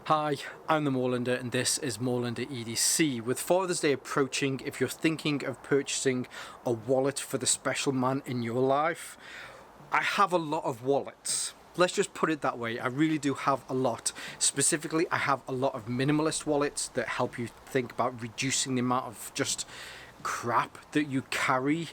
Hi, I'm the Moorlander and this is Moorlander EDC. With Father's Day approaching, if you're thinking of purchasing a wallet for the special man in your life, I have a lot of wallets. Let's just put it that way. I really do have a lot. Specifically, I have a lot of minimalist wallets that help you think about reducing the amount of just crap that you carry.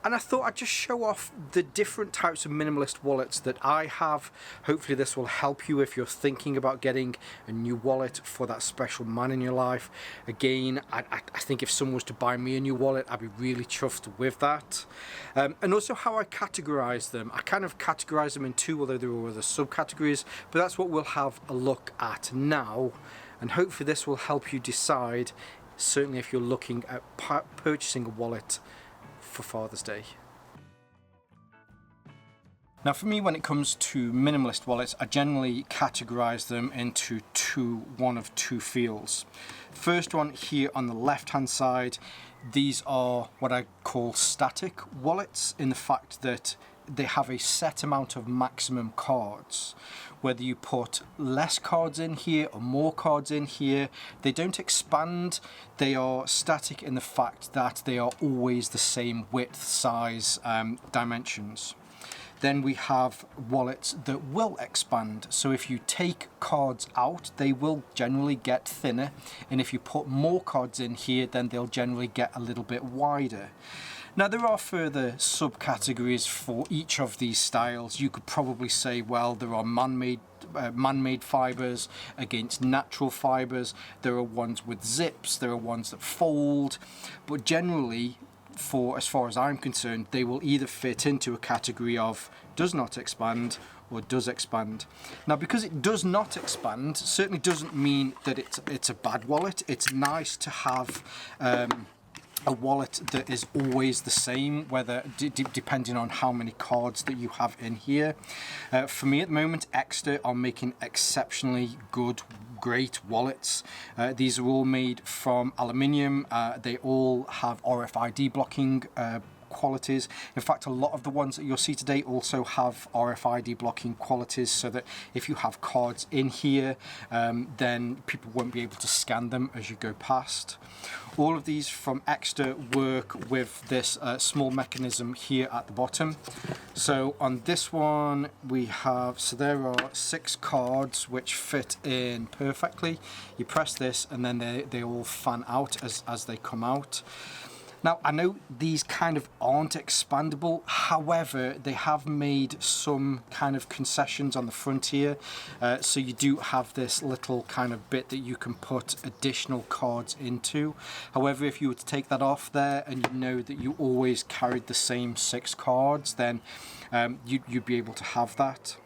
And I thought I'd just show off the different types of minimalist wallets that I have. Hopefully this will help you if you're thinking about getting a new wallet for that special man in your life. Again, I think if someone was to buy me a new wallet, I'd be really chuffed with that. And also how I categorize them. I kind of categorize them in two, although there are other subcategories, but that's what we'll have a look at now. And hopefully this will help you decide, certainly if you're looking at purchasing a wallet for Father's Day. Now for me, when it comes to minimalist wallets, I generally categorize them into one of two fields. First one here on the left hand side, these are what I call static wallets, in the fact that they have a set amount of maximum cards. Whether you put less cards in here or more cards in here, they don't expand. They are static in the fact that they are always the same width, size, dimensions. Then we have wallets that will expand. So if you take cards out, they will generally get thinner. And if you put more cards in here, then they'll generally get a little bit wider. Now there are further subcategories for each of these styles. You could probably say, well, there are man-made fibers against natural fibers. There are ones with zips, there are ones that fold, but generally, as far as I'm concerned, they will either fit into a category of does not expand or does expand. Now, because it does not expand, certainly doesn't mean that it's a bad wallet. It's nice to have a wallet that is always the same, whether depending on how many cards that you have in here. For me at the moment, Exter are making exceptionally great wallets. These are all made from aluminium. They all have RFID blocking qualities. In fact, a lot of the ones that you'll see today also have RFID blocking qualities, so that if you have cards in here, then people won't be able to scan them as you go past. All of these from Exter work with this small mechanism here at the bottom. So on this one we have, so there are 6 cards which fit in perfectly. You press this and then they all fan out as they come out. Now, I know these kind of aren't expandable, however, they have made some kind of concessions on the front here. So you do have this little kind of bit that you can put additional cards into. However, if you were to take that off there and you know that you always carried the same 6 cards, then you'd be able to have that.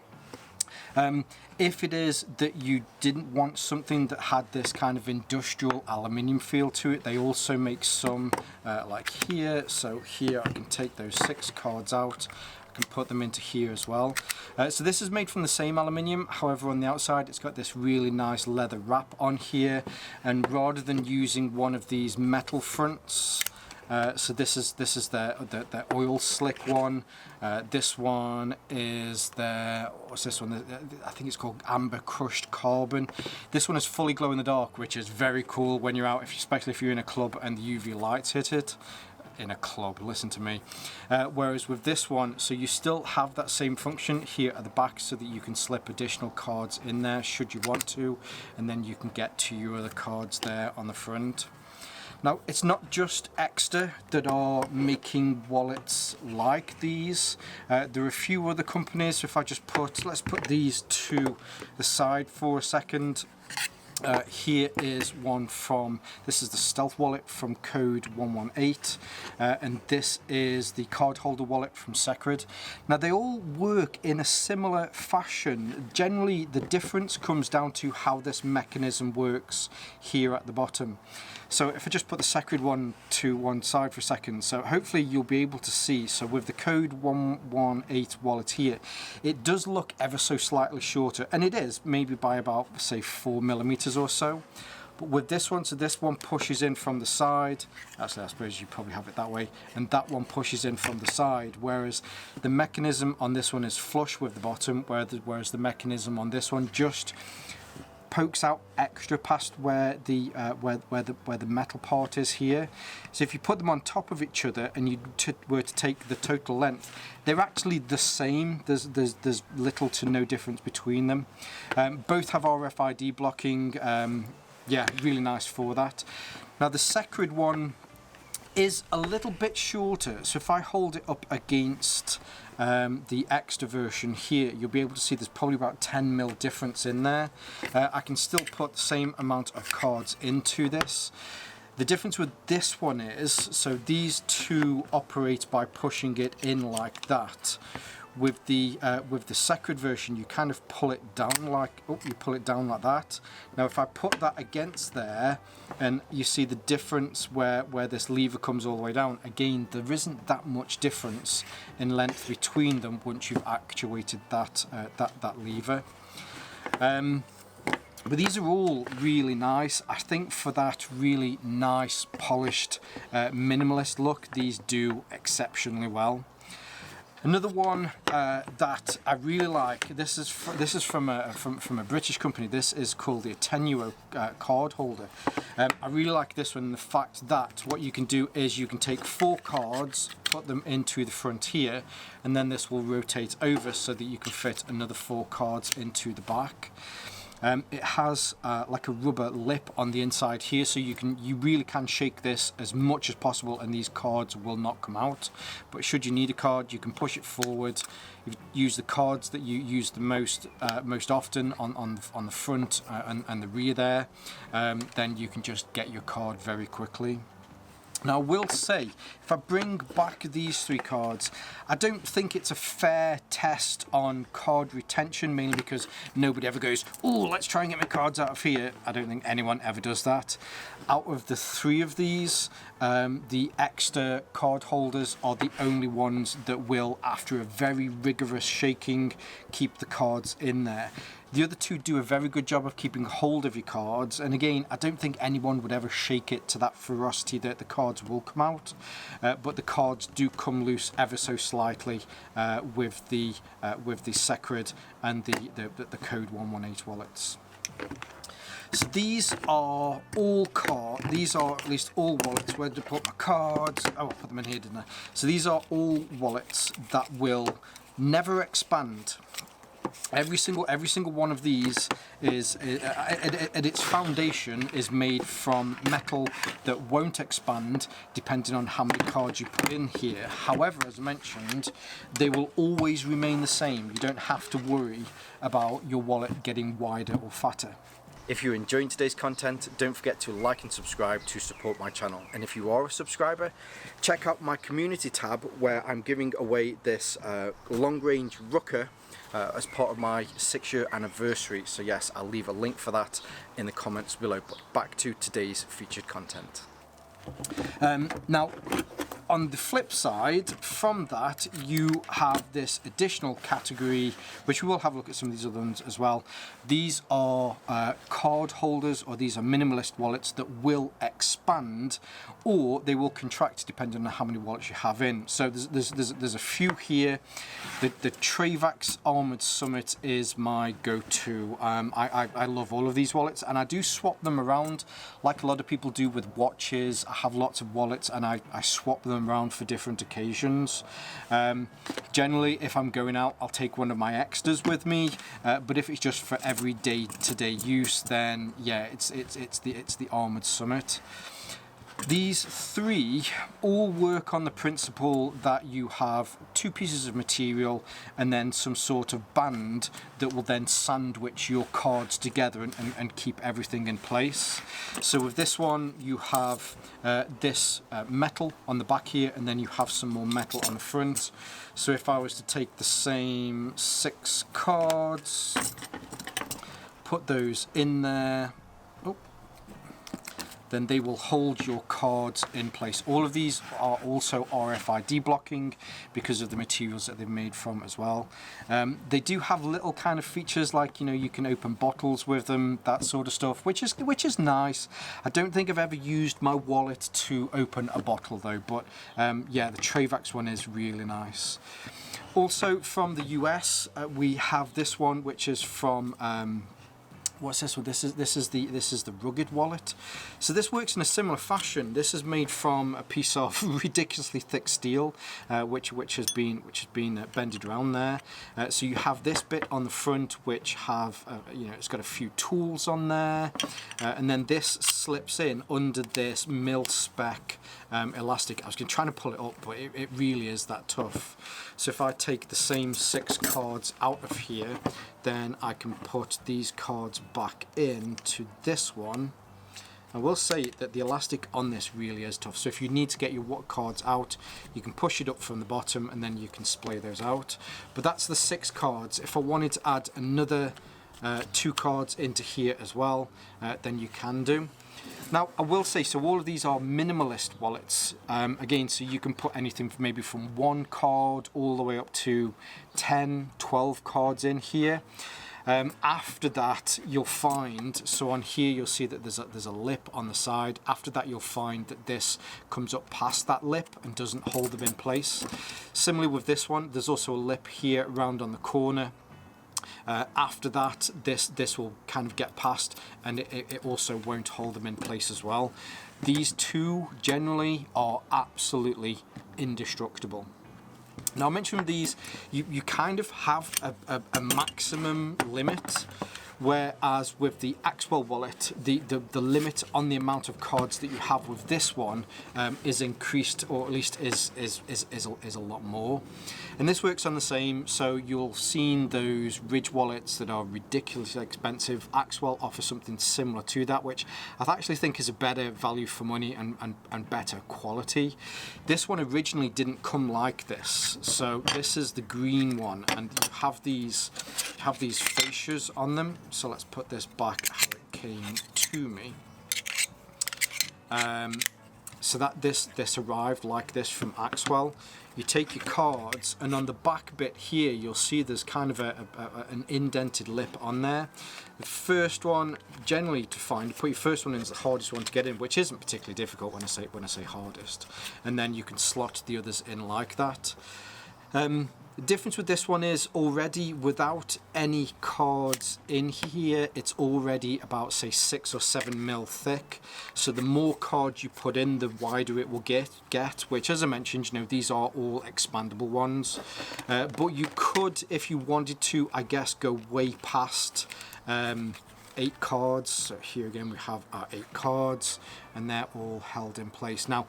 If it is that you didn't want something that had this kind of industrial aluminium feel to it, they also make some like here. So here I can take those 6 cards out, I can put them into here as well. So this is made from the same aluminium, however on the outside it's got this really nice leather wrap on here, and rather than using one of these metal fronts, so this is their oil slick one. This one is their, what's this one? I think it's called amber crushed carbon. This one is fully glow in the dark, which is very cool when you're out, especially if you're in a club and the UV lights hit it. In a club, listen to me. Whereas with this one, so you still have that same function here at the back, so that you can slip additional cards in there should you want to, and then you can get to your other cards there on the front. Now, it's not just Exter that are making wallets like these. There are a few other companies. So if I just let's put these to the side for a second. Here is one from, this is the Stealth wallet from Code 118, and this is the card holder wallet from Secret. Now they all work in a similar fashion. Generally the difference comes down to how this mechanism works here at the bottom. So if I just put the Secret one to one side for a second, so hopefully you'll be able to see, so with the Code 118 wallet here, it does look ever so slightly shorter, and it is, maybe by about, say, 4mm or so. But with this one, so this one pushes in from the side, actually I suppose you probably have it that way, and that one pushes in from the side, whereas the mechanism on this one is flush with the bottom, whereas the mechanism on this one just pokes out extra past where the metal part is here. So if you put them on top of each other and you were to take the total length, they're actually the same. There's little to no difference between them. Both have RFID blocking. Yeah, really nice for that. Now the Secrid one is a little bit shorter, so if I hold it up against the extra version here, you'll be able to see there's probably about 10mm difference in there. I can still put the same amount of cards into this. The difference with this one is, so these two operate by pushing it in like that. With the Secrid version, you kind of pull it down like, you pull it down like that. Now if I put that against there, and you see the difference where this lever comes all the way down, again, there isn't that much difference in length between them once you've actuated that lever. But these are all really nice. I think for that really nice, polished, minimalist look, these do exceptionally well. Another one that I really like, this is from a British company. This is called the Attenuo card holder. I really like this one, the fact that what you can do is you can take 4 cards, put them into the front here, and then this will rotate over so that you can fit another 4 cards into the back. It has like a rubber lip on the inside here, so you really can shake this as much as possible and these cards will not come out. But should you need a card, you can push it forward. You use the cards that you use the most often on the front and the rear there. Then you can just get your card very quickly. Now I will say, if I bring back these 3 cards, I don't think it's a fair test on card retention, mainly because nobody ever goes, oh, let's try and get my cards out of here. I don't think anyone ever does that. Out of the 3 of these, the extra card holders are the only ones that will, after a very rigorous shaking, keep the cards in there. The other 2 do a very good job of keeping hold of your cards, and again, I don't think anyone would ever shake it to that ferocity that the cards will come out, but the cards do come loose ever so slightly with the Secrid and the Code 118 wallets. So these are all these are at least all wallets. Where to put my cards? Oh, I put them in here, didn't I? So these are all wallets that will never expand. Every single one of these is at its foundation is made from metal that won't expand depending on how many cards you put in here. However, as mentioned, they will always remain the same. You don't have to worry about your wallet getting wider or fatter. If you're enjoying today's content, don't forget to like and subscribe to support my channel. And if you are a subscriber, check out my community tab where I'm giving away this long-range Rucker as part of my 6-year anniversary. So yes, I'll leave a link for that in the comments below. But back to today's featured content. Now, on the flip side from that, you have this additional category, which we will have a look at some of these other ones as well. These are card holders, or these are minimalist wallets that will expand, or they will contract depending on how many wallets you have in. So there's a few here. The Travax Armored Summit is my go-to. I love all of these wallets, and I do swap them around like a lot of people do with watches. I have lots of wallets and I swap them around for different occasions. Generally, if I'm going out, I'll take one of my extras with me, but if it's just for everyday to-day use, then yeah, it's the Armored Summit. These 3 all work on the principle that you have 2 pieces of material and then some sort of band that will then sandwich your cards together and keep everything in place. So with this one, you have this metal on the back here, and then you have some more metal on the front. So if I was to take the same 6 cards, put those in there, then they will hold your cards in place. All of these are also RFID blocking because of the materials that they're made from as well. They do have little kind of features like, you know, you can open bottles with them, that sort of stuff, which is nice. I don't think I've ever used my wallet to open a bottle though, but yeah, the Travax one is really nice. Also from the US, we have this one, which is from what's this one? This is the rugged wallet. So this works in a similar fashion. This is made from a piece of ridiculously thick steel, which has been bended around there. So you have this bit on the front, which have it's got a few tools on there, and then this slips in under this mil spec elastic. I was trying to pull it up, but it really is that tough. So if I take the same 6 cards out of here, then I can put these cards back into this one. I will say that the elastic on this really is tough, so if you need to get your cards out, you can push it up from the bottom and then you can splay those out. But that's the 6 cards. If I wanted to add another 2 cards into here as well, then you can do. Now I will say, so all of these are minimalist wallets, again, so you can put anything maybe from 1 card all the way up to 10, 12 cards in here. After that you'll find, so on here you'll see that there's a lip on the side. After that you'll find that this comes up past that lip and doesn't hold them in place. Similarly with this one, there's also a lip here round on the corner. After that this will kind of get past, and it also won't hold them in place as well. These two generally are absolutely indestructible. Now I mentioned these, you kind of have a maximum limit, whereas with the Expandable wallet, the limit on the amount of cards that you have with this one is increased, or at least is a lot more. And this works on the same, so you'll seen those Ridge wallets that are ridiculously expensive. Expandable offers something similar to that, which I actually think is a better value for money and better quality. This one originally didn't come like this, so this is the green one, and you have these fascias on them. So let's put this back how it came to me. So that this arrived like this from Expandable. You take your cards, and on the back bit here you'll see there's kind of an indented lip on there. The first one, generally to find, put your first one in is the hardest one to get in, which isn't particularly difficult when I say hardest. And then you can slot the others in like that. The difference with this one is already without any cards in here, it's already about say 6 or 7 mil thick. So the more cards you put in, the wider it will get, which as I mentioned, these are all expandable ones. But you could, if you wanted to, I guess, go way past 8 cards. So here again we have our 8 cards, and they're all held in place. Now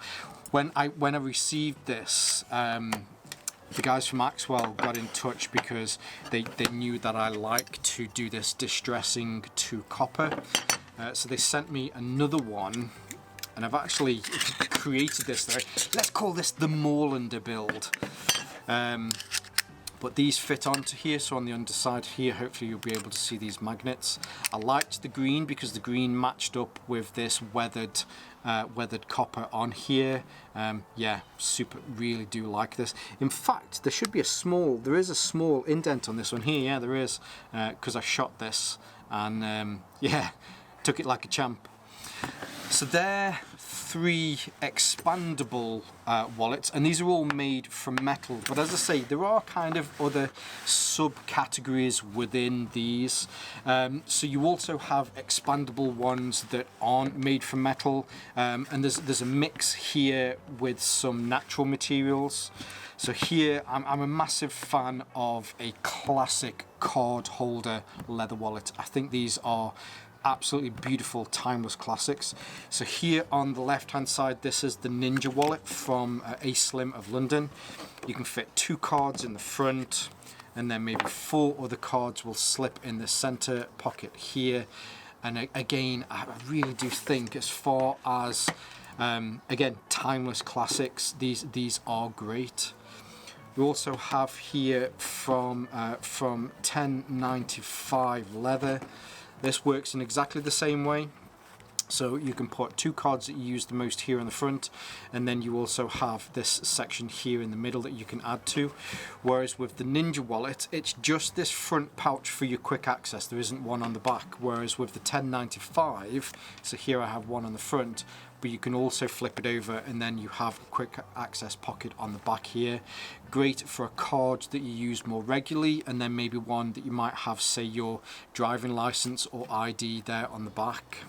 when I received this, the guys from Expandable got in touch because they knew that I like to do this distressing to copper. So they sent me another one, and I've actually created this there. Let's call this the Moorlander build. But these fit onto here, so on the underside here, hopefully you'll be able to see these magnets. I liked the green because the green matched up with this weathered copper on here. Yeah, super, really do like this. In fact, there is a small indent on this one here. Yeah, there is, because I shot this and yeah, took it like a champ. So they're 3 expandable wallets, and these are all made from metal. But as I say, there are kind of other subcategories within these. So you also have expandable ones that aren't made from metal, and there's a mix here with some natural materials. So here, I'm a massive fan of a classic card holder leather wallet. I think these are absolutely beautiful, timeless classics. So here on the left hand side, this is the Ninja wallet from A Slim of London. You can fit 2 cards in the front, and then maybe 4 other cards will slip in the center pocket here. And again, I really do think, as far as again, timeless classics, these are great. We also have here from 1095 leather. This works in exactly the same way. So you can put 2 cards that you use the most here in the front, and then you also have this section here in the middle that you can add to. Whereas with the Ninja wallet, it's just this front pouch for your quick access. There isn't one on the back. Whereas with the 1095, so here I have one on the front, but you can also flip it over and then you have a quick access pocket on the back here. Great for a card that you use more regularly, and then maybe one that you might have, say, your driving license or ID there on the back.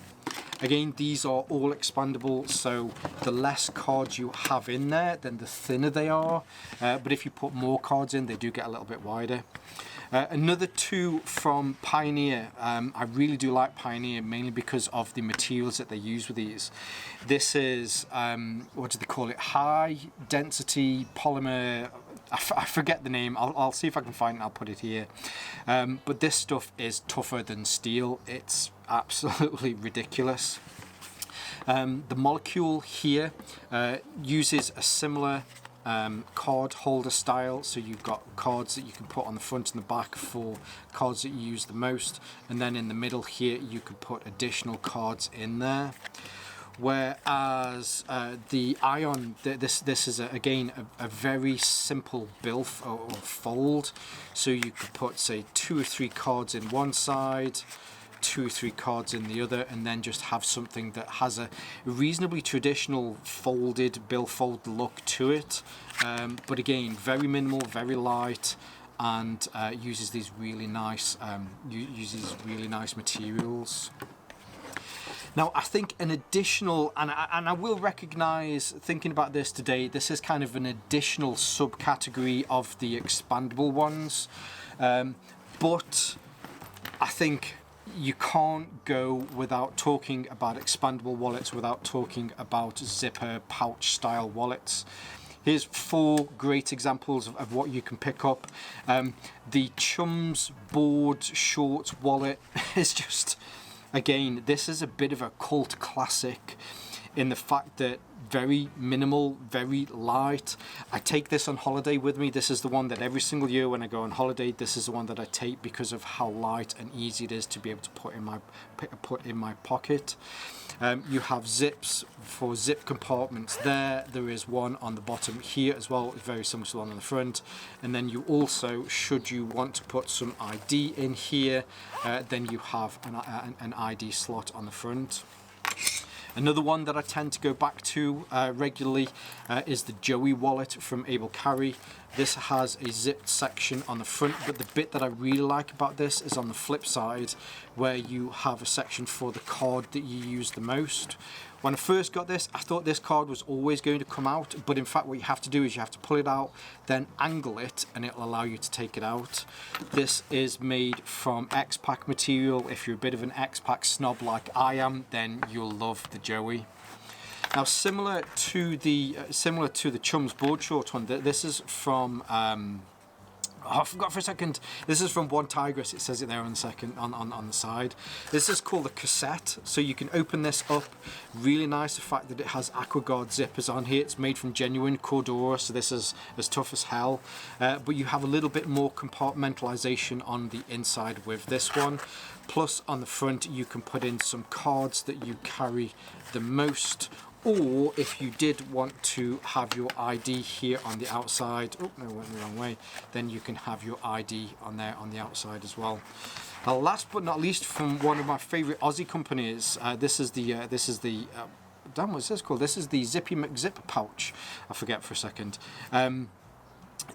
Again, these are all expandable, so the less cards you have in there, then the thinner they are. But if you put more cards in, they do get a little bit wider. Another 2 from Pioneer. I really do like Pioneer, mainly because of the materials that they use with these. This is, what do they call it? High density polymer. I forget the name. I'll see if I can find it. I'll put it here. But this stuff is tougher than steel. It's absolutely ridiculous. The molecule here uses a similar card holder style, so you've got cards that you can put on the front and the back for cards that you use the most, and then in the middle here you could put additional cards in there. Whereas the Ion, this is again a very simple bill or fold, so you could put, say, 2 or 3 cards in one side, 2 or 3 cards in the other, and then just have something that has a reasonably traditional folded billfold look to it, but again very minimal, very light, and uses these really nice materials. Now, I think an additional, and I will recognise, thinking about this today, this is kind of an additional subcategory of the expandable ones, but I think you can't go without talking about expandable wallets without talking about zipper pouch style wallets. Here's 4 great examples of what you can pick up. The Chums Board Short wallet is just, again, this is a bit of a cult classic in the fact that very minimal, very light. I take this on holiday with me. This is the one that every single year when I go on holiday, this is the one that I take because of how light and easy it is to be able to put in my pocket. You have zips for zip compartments there. There is one on the bottom here as well, very similar to the one on the front. And then you also, should you want to put some ID in here, then you have an ID slot on the front. Another one that I tend to go back to regularly is the Joey wallet from Able Carry. This has a zipped section on the front, but the bit that I really like about this is on the flip side, where you have a section for the card that you use the most. When I first got this, I thought this card was always going to come out, but in fact what you have to do is you have to pull it out, then angle it, and it'll allow you to take it out. This is made from X-Pack material. If you're a bit of an X-Pack snob like I am, then you'll love the Joey. Now, similar to the Chums Board Short one, this is from I forgot for a second. This is from One Tigress. It says it there on the side. This is called a cassette. So you can open this up. Really nice. The fact that it has AquaGuard zippers on here. It's made from genuine Cordura, so this is as tough as hell. But you have a little bit more compartmentalization on the inside with this one. Plus on the front, you can put in some cards that you carry the most. Or if you did want to have your ID here on the outside, oh no, I went the wrong way, then you can have your ID on there on the outside as well. Now, last but not least, from one of my favorite Aussie companies, this is the damn, what's this called? This is the Zippy McZip pouch. I forget for a second.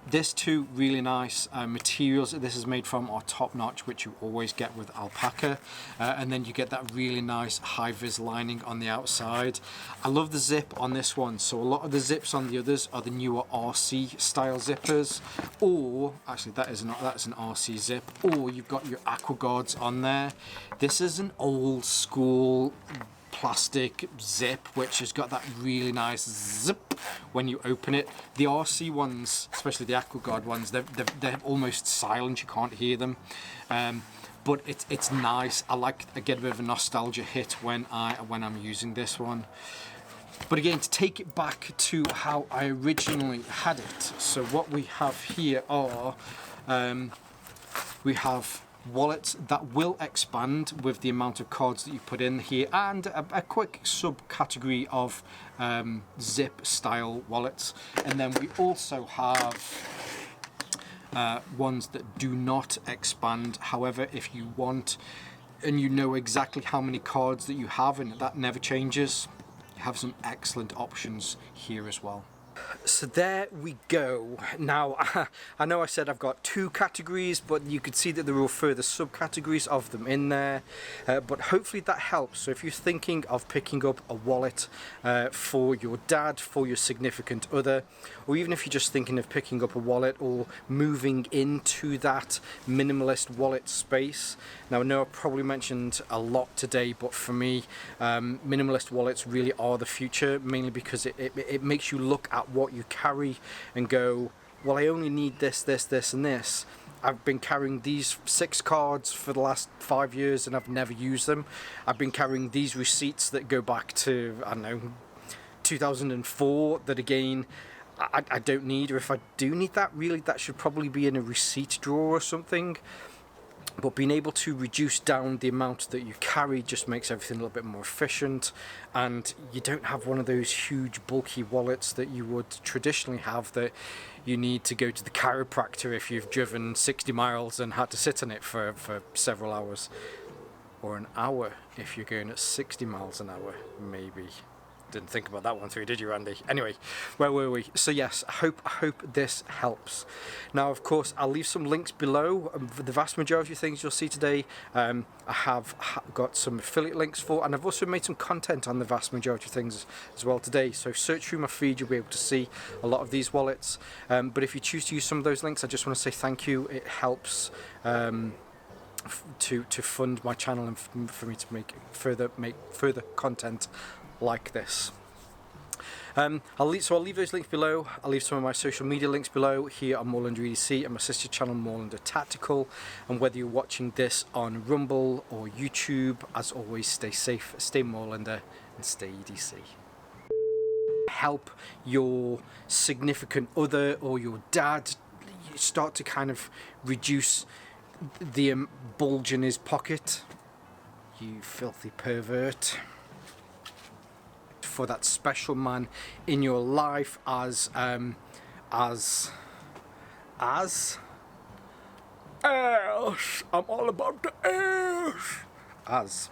This too, really nice materials that this is made from are top notch, which you always get with alpaca, and then you get that really nice high vis lining on the outside. I love the zip on this one. So a lot of the zips on the others are the newer RC style zippers, or actually that's an RC zip, or you've got your AquaGuards on there. This is an old school plastic zip which has got that really nice zip when you open it. The RC ones, especially the AquaGuard ones, they're almost silent, you can't hear them, but it's nice. I get a bit of a nostalgia hit when I'm using this one. But again, to take it back to how I originally had it, so what we have here are we have wallets that will expand with the amount of cards that you put in here, and a quick subcategory of zip style wallets. And then we also have ones that do not expand. However, if you want and you know exactly how many cards that you have and that never changes, you have some excellent options here as well. So there we go. Now, I know I said I've got 2 categories, but you could see that there are further subcategories of them in there. But hopefully that helps. So if you're thinking of picking up a wallet for your dad, for your significant other, or even if you're just thinking of picking up a wallet or moving into that minimalist wallet space. Now, I know I've probably mentioned a lot today, but for me, minimalist wallets really are the future, mainly because it makes you look at what you carry and go, well, I only need this, this, this, and this. I've been carrying these 6 cards for the last 5 years and I've never used them. I've been carrying these receipts that go back to, I don't know, 2004, that again, I don't need, or if I do need that, really, that should probably be in a receipt drawer or something. But being able to reduce down the amount that you carry just makes everything a little bit more efficient, and you don't have one of those huge bulky wallets that you would traditionally have, that you need to go to the chiropractor if you've driven 60 miles and had to sit on it for several hours, or an hour if you're going at 60 miles an hour, maybe. Didn't think about that one through, did you, Randy? Anyway, where were we? So yes, I hope this helps. Now, of course, I'll leave some links below. The vast majority of things you'll see today, I have got some affiliate links for, and I've also made some content on the vast majority of things as well today. So search through my feed, you'll be able to see a lot of these wallets. But if you choose to use some of those links, I just want to say thank you. It helps to fund my channel and for me to make further content like this. I'll leave those links below. I'll leave some of my social media links below here on Moorlander EDC and my sister channel Moorlander Tactical. And whether you're watching this on Rumble or YouTube, as always, stay safe, stay Moorlander, and stay EDC. Help your significant other or your dad start to kind of reduce the bulge in his pocket. You filthy pervert. For that special man in your life, as else. I'm all about the else. As.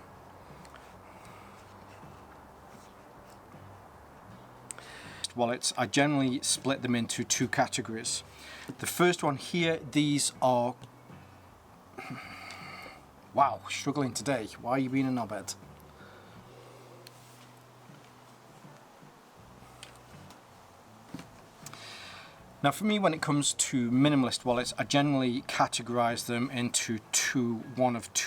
Wallets, I generally split them into 2 categories. The first one here, these are, wow, struggling today. Why are you being a knobhead? Now, for me, when it comes to minimalist wallets, I generally categorize them into one of two